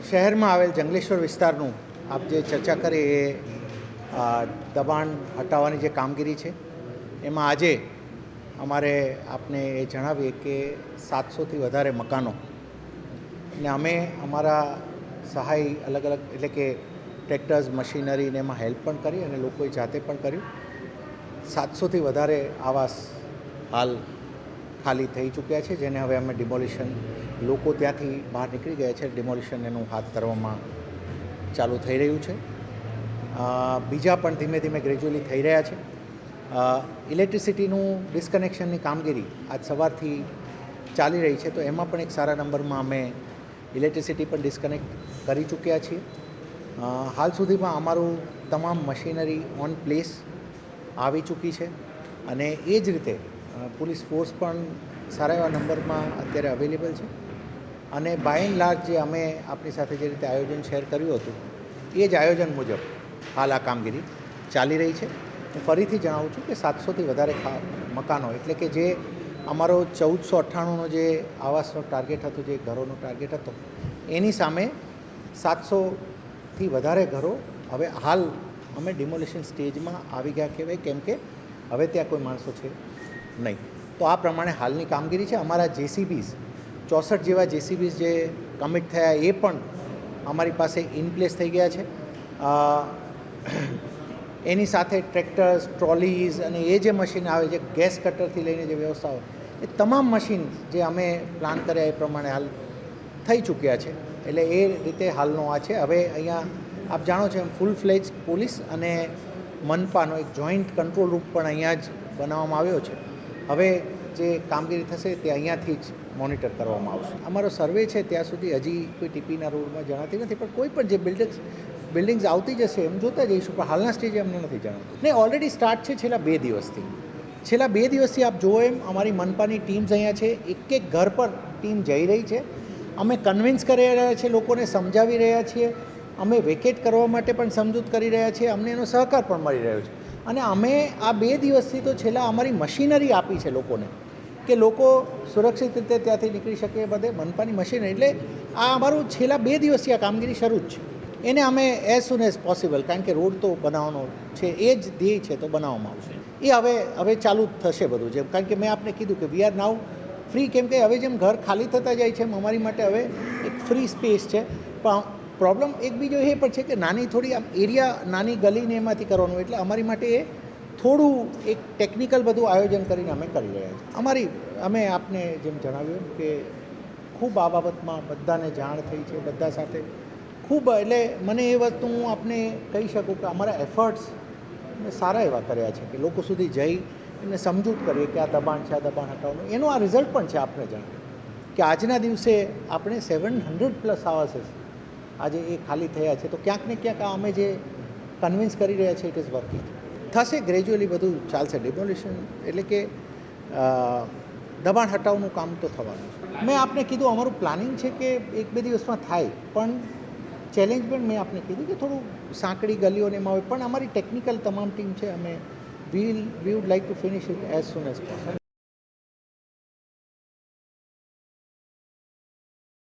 શહેરમાં આવેલ જંગલેશ્વર વિસ્તારનું આપ જે ચર્ચા કરી એ દબાણ હટાવવાની જે કામગીરી છે એમાં આજે અમારે આપને એ જણાવીએ કે 700થી વધારે મકાનો ને અમે અમારા સહાય અલગ અલગ એટલે કે ટ્રેક્ટર્સ મશીનરીને એમાં હેલ્પ પણ કરી અને લોકોએ જાતે પણ કર્યું. 700થી વધારે આવાસ હાલ ખાલી થઈ ચૂક્યા છે, જેને હવે અમે ડિમોલિશન લોકો ત્યાંથી બહાર નીકળી ગયા છે, ડિમોલિશન એનું હાથ ધરવામાં ચાલુ થઈ રહ્યું છે. બીજા પણ ધીમે ધીમે ગ્રેજ્યુઅલી થઈ રહ્યા છે. ઇલેક્ટ્રિસિટીનું ડિસ્કનેક્શનની કામગીરી આજ સવારથી ચાલી રહી છે, તો એમાં પણ એક સારા નંબરમાં અમે ઇલેક્ટ્રિસિટી પણ ડિસ્કનેક્ટ કરી ચૂક્યા છીએ. હાલ સુધીમાં અમારું તમામ મશીનરી ઓન પ્લેસ આવી ચૂકી છે અને એ જ રીતે પોલીસ ફોર્સ પણ સારા એવા નંબરમાં અત્યારે અવેલેબલ છે અને બાય એન્ડ લાર્જ જે અમે આપણી સાથે જે રીતે આયોજન શેર કર્યું હતું એ જ આયોજન મુજબ હાલ આ કામગીરી ચાલી રહી છે. હું ફરીથી જણાવું છું કે 700થી વધારે મકાનો એટલે કે જે અમારો 1498નો જે આવાસનો ટાર્ગેટ હતો, જે ઘરોનો ટાર્ગેટ હતો, એની સામે 700થી વધારે ઘરો હવે હાલ અમે ડિમોલિશન સ્ટેજમાં આવી ગયા કહેવાય, કેમ કે હવે ત્યાં કોઈ માણસો છે નહીં. તો આ પ્રમાણે હાલની કામગીરી છે. અમારા જેસીબીસ 64 જેવા જેસીબીસ જે કમિટ થયા એ પણ અમારી પાસે ઇન પ્લેસ થઈ ગયા છે. એની સાથે ટ્રેક્ટર્સ, ટ્રોલીઝ અને એ જે મશીન આવે, જે ગેસ કટરથી લઈને જે વ્યવસ્થા હોય, એ તમામ મશીન જે અમે પ્લાન કર્યા એ પ્રમાણે હાલ થઈ ચૂક્યા છે. એટલે એ રીતે હાલનો આ છે. હવે અહીંયા આપ જાણો છો એમ ફૂલ ફ્લેજ પોલીસ અને મનપાનો એક જોઈન્ટ કંટ્રોલ રૂમ પણ અહીંયા જ બનાવવામાં આવ્યો છે. હવે જે કામગીરી થશે તે અહીંયાથી જ મોનિટર કરવામાં આવશે. અમારો સર્વે છે ત્યાં સુધી હજી કોઈ ટીપીના રોડમાં જણાતી નથી, પણ કોઈ પણ જે બિલ્ડિંગ્સ આવતી જશે એમ જોતા જઈશું, પણ હાલના સ્ટેજે અમને નથી જણાવતું. નહીં, ઓલરેડી સ્ટાર્ટ છે છેલ્લા 2 દિવસથી. છેલ્લા 2 દિવસથી આપ જુઓ એમ અમારી મનપાની ટીમ્સ અહીંયા છે, એક ઘર પર ટીમ જઈ રહી છે. અમે કન્વિન્સ કરી રહ્યા છીએ, લોકોને સમજાવી રહ્યા છીએ, અમે વેકેટ કરવા માટે પણ સમજૂત કરી રહ્યા છીએ, અમને એનો સહકાર પણ મળી રહ્યો છે. અને અમે આ 2 દિવસથી તો છેલ્લા અમારી મશીનરી આપી છે લોકોને કે લોકો સુરક્ષિત રીતે ત્યાંથી નીકળી શકે, બધે મનપાની મશીનરી. એટલે આ અમારું છેલ્લા 2 દિવસથી આ કામગીરી શરૂ જ છે. એને અમે એઝ સુન એઝ પોસિબલ, કારણ કે રોડ તો બનાવવાનો છે, એ જ ધ્યેય છે, તો બનાવવામાં આવશે. એ હવે ચાલુ જ થશે બધું, જેમ કારણ કે મેં આપને કીધું કે વી આર નાઉ ફ્રી, કેમ કે હવે જેમ ઘર ખાલી થતા જાય છે એમ અમારી માટે હવે એક ફ્રી સ્પેસ છે. પણ પ્રોબ્લેમ એક બીજો એ પણ છે કે નાની થોડી આમ એરિયા, નાની ગલીને એમાંથી કરવાનું, એટલે અમારી માટે એ થોડું એક ટેકનિકલ બધું આયોજન કરીને અમે કરી રહ્યા છીએ. અમે આપને જેમ જણાવ્યું કે ખૂબ આ બાબતમાં બધાને જાણ થઈ છે, બધા સાથે ખૂબ, એટલે મને એ વસ્તુ હું આપને કહી શકું કે અમારા એફર્ટ્સ અમે સારા એવા કર્યા છે કે લોકો સુધી જઈ એમને સમજૂત કરીએ કે આ દબાણ છે, આ દબાણ હટાવવાનું. એનો આ રિઝલ્ટ પણ છે. આપને જણાવ્યું કે આજના દિવસે આપણે 700+ આવાસીસ આજે એ ખાલી થયા છે. તો ક્યાંક ને ક્યાંક આ અમે જે કન્વિન્સ કરી રહ્યા છીએ ઇટ ઇઝ વર્કિંગ. થશે, ગ્રેજ્યુઅલી બધું ચાલશે. ડિમોલિશન એટલે કે દબાણ હટાવવાનું કામ તો થવાનું છે. મેં આપને કીધું અમારું પ્લાનિંગ છે કે 1-2 દિવસમાં થાય, પણ ચેલેન્જ પણ મેં આપને કીધું કે થોડું સાંકડી ગલીઓને એમાં હોય, પણ અમારી ટેકનિકલ તમામ ટીમ છે. અમે વી would like to finish it as soon as possible.